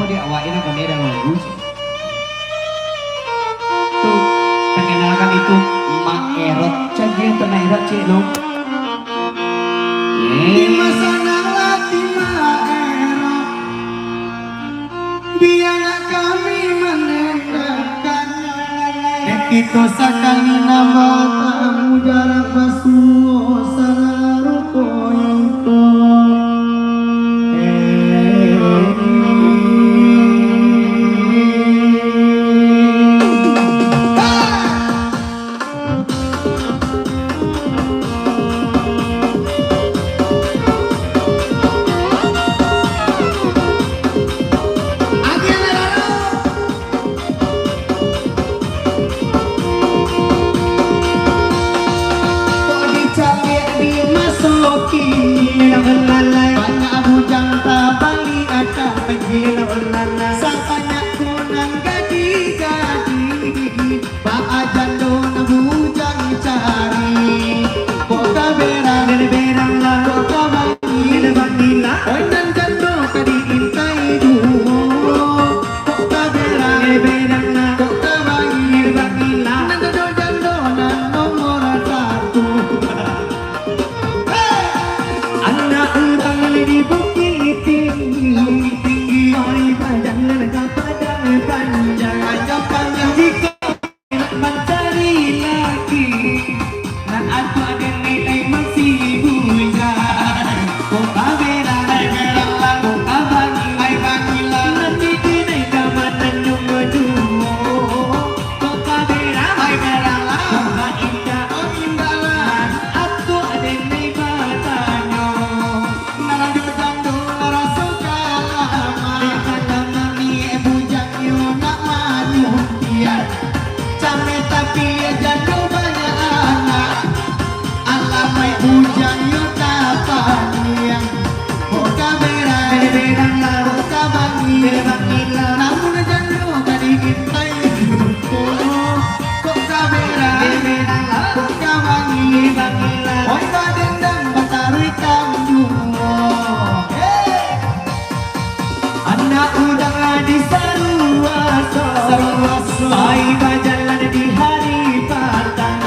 kok dia awain aku beda bagus. Tuh, perkenalkan itu Mak Erot. Canggih pernah Erot cik lo. Di masa nalati Mak Erot, biar kami mendengarkan. Itu sekali nama tamu jarak basuh salah rukoyongko. Banyak bujang tabali akan pergi Sampanya kunang gadi-gadi Baajan dona bujang cari Boka berang berang lah Boka bangi lah Oinan jando kadiintai duo Boka berang berang lah Boka bangi lah Nando jando nan nomor satu Anak urang di bukit tinggi Oi badan lega padang panjang Jika mencari lagi Dan aku ada nilai masih bujang Boka berang lah Boka bangi lah Nanti kini kaman nanjung duo Boka berang lah Boka indah lah Aku ada nilai batanya Naranjo jando rasa kalama Kadang ni bujang yo nak maju tiar Came tapi jando banyak anak Alamai bujang yo tapanian Boka berang lah Boka bangi lah Namun jando kadiintai duko Boka berang lah Boka bangi lah Oi badendang batari kamduo Anak udang di Saruaso Ai bajalan di hari patang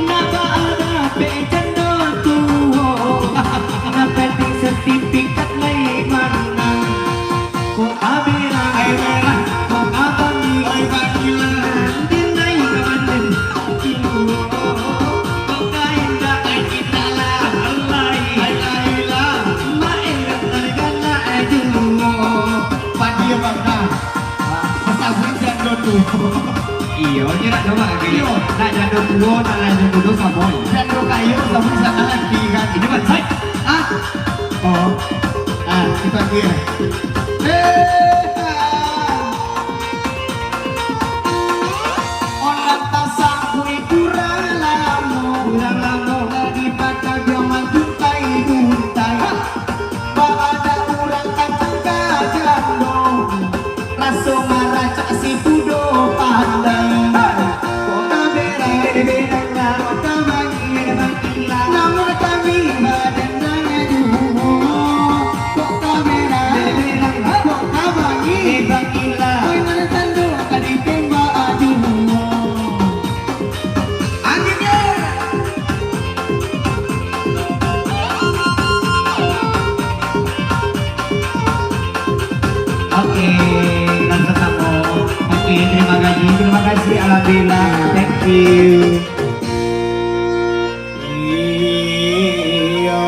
Napa ada pejando tuo Napa di sertifikat mai manang Kok abirang Kok abangi Dinai kaman Duo Kok kainda kita lah Alai lah Maengat nargana duo Padia bangga Masabun jando tuo Iya, ini nak coba lagi. Nak jando dulu, nak jando dulu sabun. Jando kayu sabun sana lagi kan Ini kan saya. Ah Oh kita dia Orang tasakui kurang lamo Lagi patah dia manjuntai duntai Baada urang kacang kajang dong Raso maraca si pudo pandai Boka berang lah Boka bangi lah Namun kami badendangnya duo Boka berang lah Boka bangi lah Oi nana tando kadipemba aduo Anginnya Oke, langsung kamu. Oke, terima kasih alhamdulillah, thank you. Iya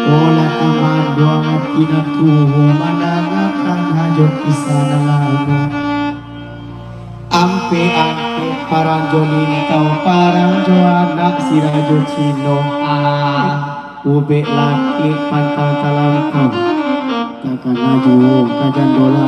Ola kamando ang pinatuho manangakan hajot isa na lalo Ampe parang Jolintao parang Joanna si Rajo Chino Ube laki pantang talangkang Kakanaju kajandola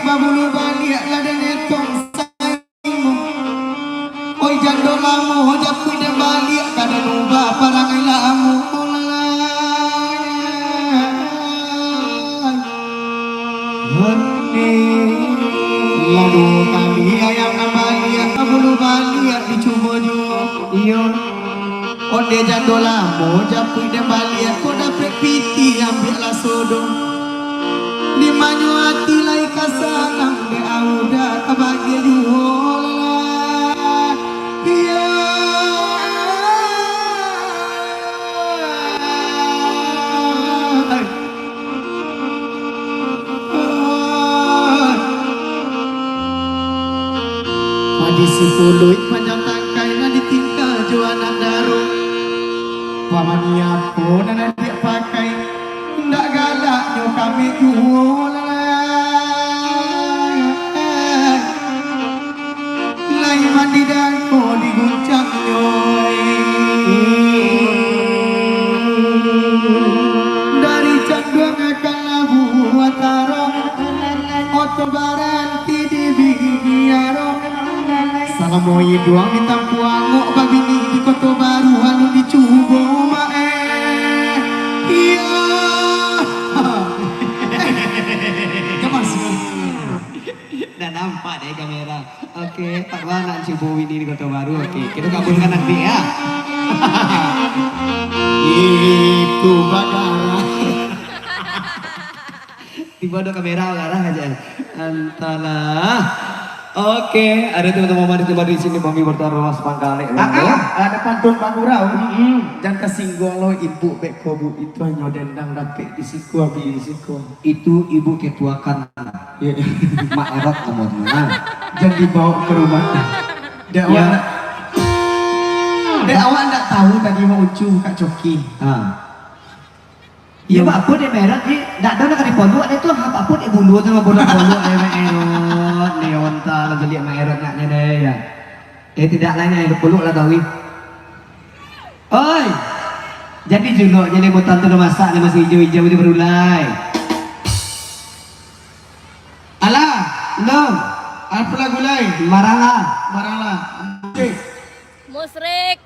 babulu balik ladan etong saimo. Oi jando lamu japui dan balik kada nuba parangai lamu. Lalu kami ayam balik babulu balik dicuba jo. Iyo. Onde jando lamu japui dan balik ko dapat piti ambil lah sodong. Di manyu hati lai kasalam de auda kabagi juhola. Iya. Padi sepuluh panjang tangkai na ditinggal jualan daru. Pamania pun na dia pakai ndak galak nyo kami jualan. Lai mandi dan ko diguncang nyo. Dari canduang akan labu wataro. Otobaran tidi bigiaro. Salamoy doang ditang puangok babini di kota baru halu dicubo mae. Iya. Kamu sih. Dah nampak deh kamera. Oke, Pak Wan nak cuba ini di kota baru. Oke, kita kabulkan nanti ya. Itu bagara. Tiba ada kamera arah aja. Antalah. Oke, ada teman-teman di sini kami bertaruh mas pangkale. Ada pantun pangurau. Jangan kesinggung lo ibu beko bu itu hanya dendang dapet di siku abi di siku. Itu ibu ketua kan. Iya. Mak erot ngomongnya. Jangan dibawa ke rumah. Dek Ya. awak. Dek awak ndak tahu tadi mau ucu Kak Coki. Iya, Pak Pun dia merah ni, dak ada nak di pondok dia tu apa pun dia bulu tu bodoh pondok dia merah. Ni onta lah jadi merah naknya deh ya. Tidak lainnya yang peluk lah tahu. Oi. Jadi juga jadi botan tu masak ni masih hijau-hijau dia berulai. Alah, belum. Apa lagu lain? Marahlah. Marahlah. Cek. Musrik.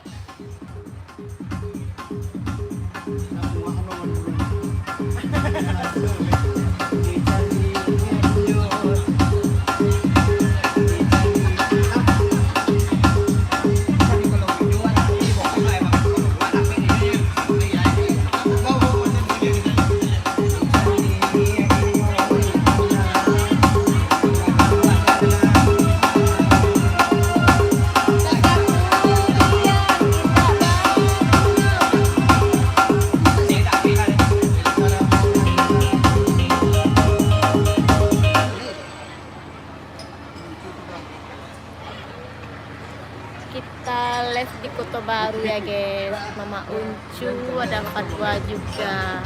Kita live di Kota Baru ya guys. Mama Uncu ada Fatwa juga.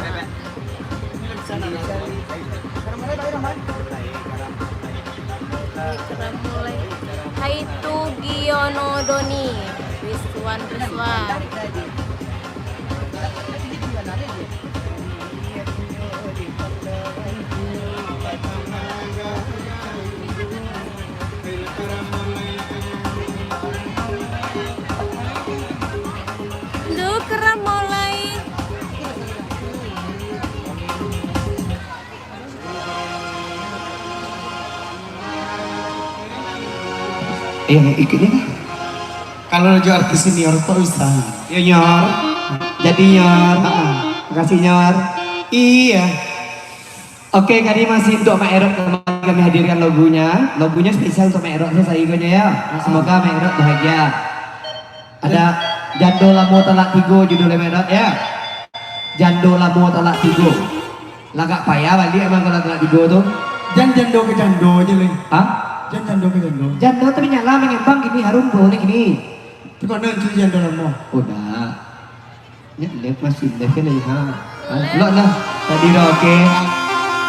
Kita mulai. Hai tu Giono Doni, Rizwan. Kerap mulai. Ikutnya kan? Kalau jadi artis senior kok bisa? Ya nyor. Jadi nyor. Makasih nyor. Iya. Oke, kali masih untuk Mak Erot kami hadirkan logonya. Logonya spesial untuk Mak Erot saya ikonnya ya. Semoga Mak Erot bahagia. Ada Jando Lamu Talak Tigo judulnya Mak Erot ya. Jando Lamu Talak Tigo. Lagak payah balik emang kalau Talak Tigo tuh. Jangan jando ke jando aja leh. Hah? Jangan jando ke jando. Jando tapi nyala mengembang gini harum bau nih gini. Itu kok nanti jando lama. Udah. Ya lihat masih lihat kan ha. Lo lah tadi oke.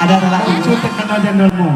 Ada Talak Tigo. Itu terkena jando lama.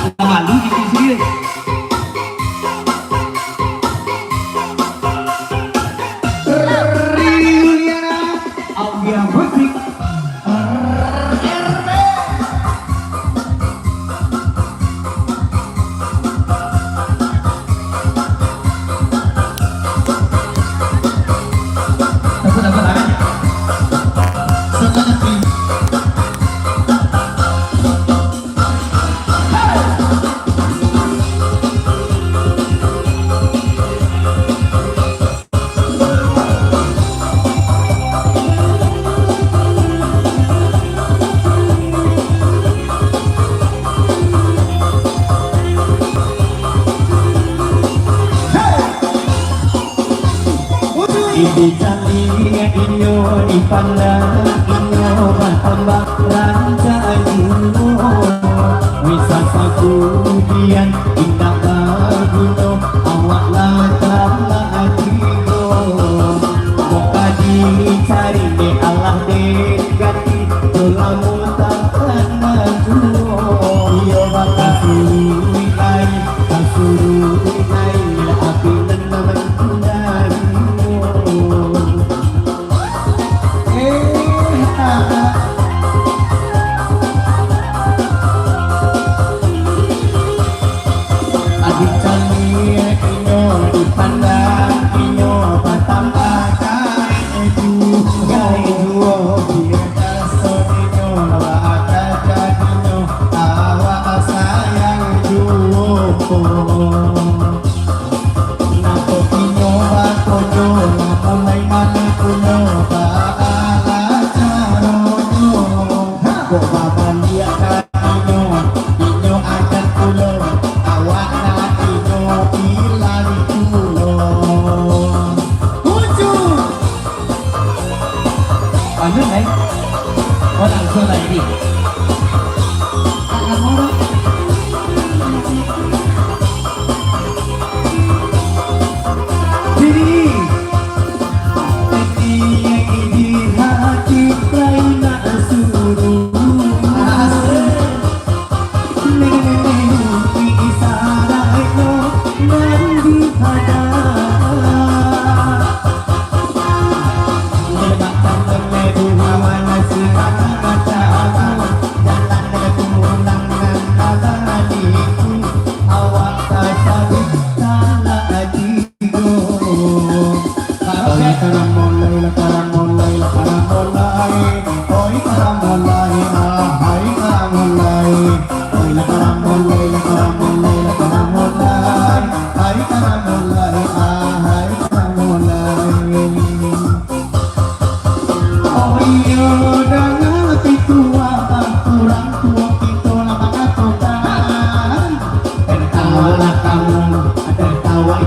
Kita malu bikin sendiri. Juliana Aulia Musik Aku dapat apa? Sekali Ibu cantiknya inyo dipandang inyo bertambah raja inyo wisata kudian indah baguno awak latang latigo moka dicari de Allah de ganti tulamu takkan najuo iyo bakasuri lai kasuri lai api nenang dari adik cantik inyo dipandang inyo bertambah kai juga duo biar kasut inyo bakal jadinya awak sayang duo napo inyo bakojo mulai mana kuno baala carono kok baban dia inyo inyo akan kulo awak na inyo pilan kulo ujung Ano này? Có làm sao này đi? Diri di hati lain suruh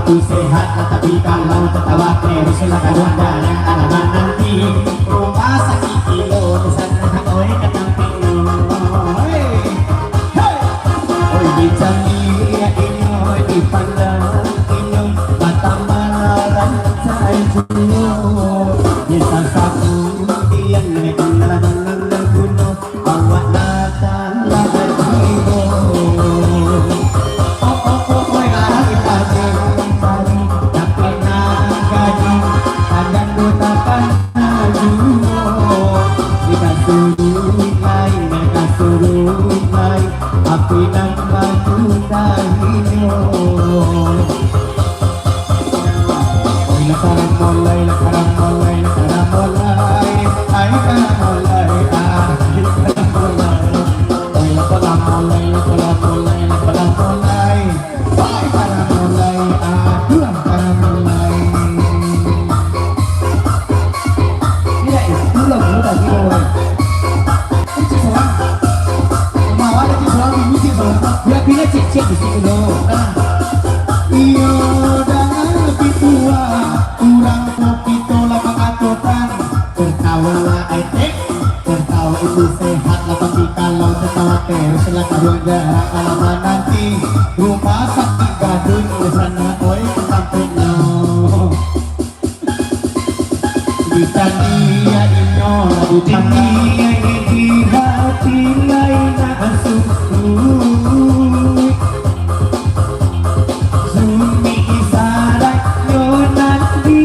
sehat tapi kalau ketawa terus silakan Wanda yang alamat nanti rumah sakit kilo di sana oi ketang pino oi dicani ya inyo dipandang inyo batang malaran saya juno nyesal sapu dian mengenal gunung awak datang laga jiwa api nang batu pun sana oi sampai no di tania ino di tania di hati lain asuh Zumi isarat yonan di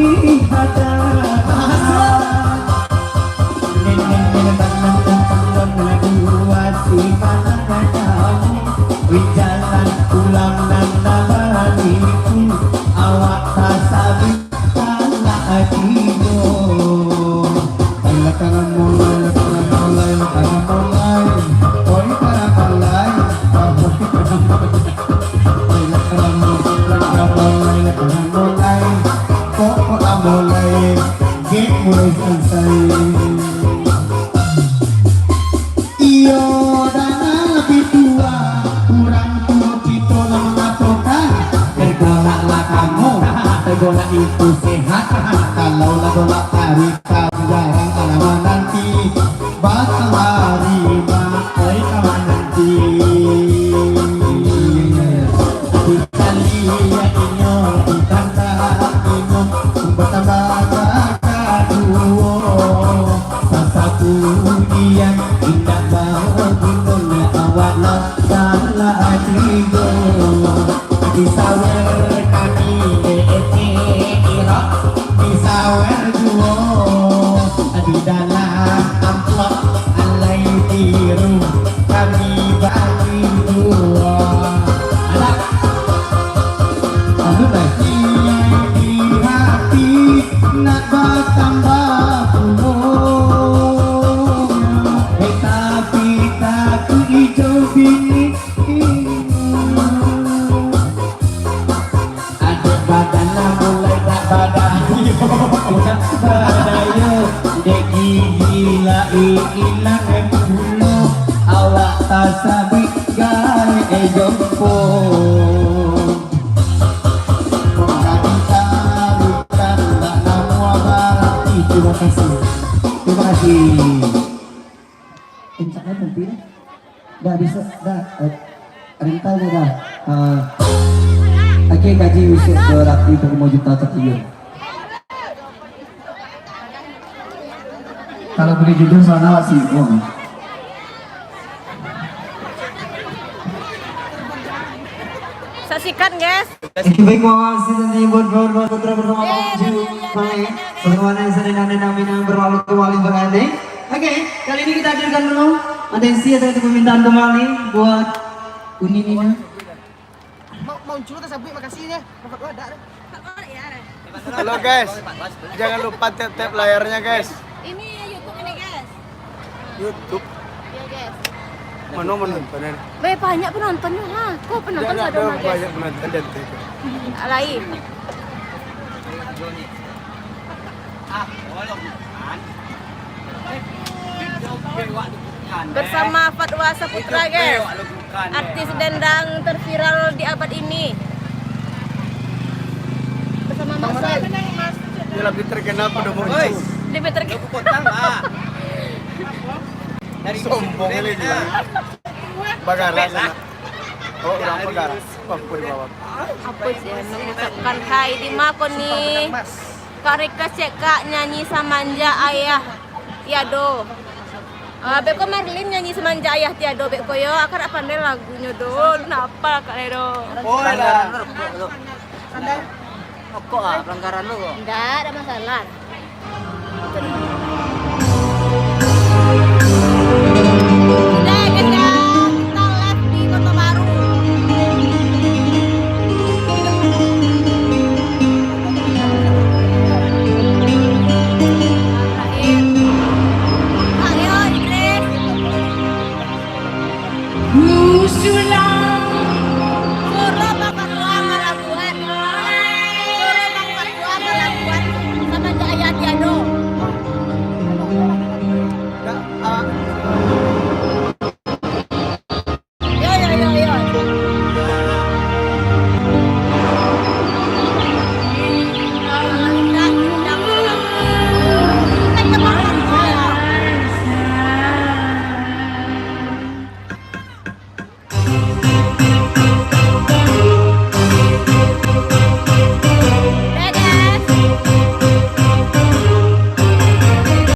hadapan Nenek tangan tentang buat si mana kamu Wijalan pulang dan nabaliku Awak tak sabi kalah hatimu Lakangan mulai, lakangan mulai, lakangan mulai Oi para mulai, lakangan mulai Kok mulai, get mulai selesai Iyo dana lebih tua kurang tua kita mengatakan tergolaklah kamu tergolak itu sehat kalau golak hari kamu jarang lama nanti bakal hari makai kawan nanti kita lihat inyo ditanda minum bertambah duo satu yang indah bahagia awak salah hatiku di sawer kami irak di sawer duo di dalam amplop alai biru kami bagi dua anak lalu lagi di hati nak bertambah tapi tak hijau bini ada badan mulai tak badan badaya dek gila hilang bulu awak tak sabi gaya jompo terima kasih. Terima kasih. Insya-Allah nanti dah bisa dah rental dah. Oke gaji usuk berarti untuk juta tertidur. Kalau beli judul sana masih Saksikan guys. Baik makasih nanti buat putra bersama Ju Mai. Bagaimana yang sering namin yang berlalu kembali berani. Oke, kali ini kita hadirkan dulu atensi atau permintaan kembali buat Uninina. Mau curut sabui makasih ya. Dapat ada. Halo guys, jangan lupa tap layarnya guys. Ini YouTube ini guys. YouTube. Ya guys. Mana penontonnya? Banyak penontonnya ha. Kok penonton Ada ada guys? banyak penonton dan TV. Lain. Bersama Fatwa Saputra guys, artis dendang terviral di abad ini. Bersama Mas Dia lebih terkenal pada muncul. lebih terkenal. Sombong kali dia. Bagara sana. Oh, orang Bagara. Mampu di bawah. Apa sih mengucapkan hai di mako nih. Kak Rika cek kak nyanyi Samanja Ayah Tiado. Beko Marlin nyanyi Samanja Ayah Tiado beko yo akar pandai lagunya do. Kenapa Kak Redo? Oh, ada. Pelanggaran lu kok. Enggak ada masalah.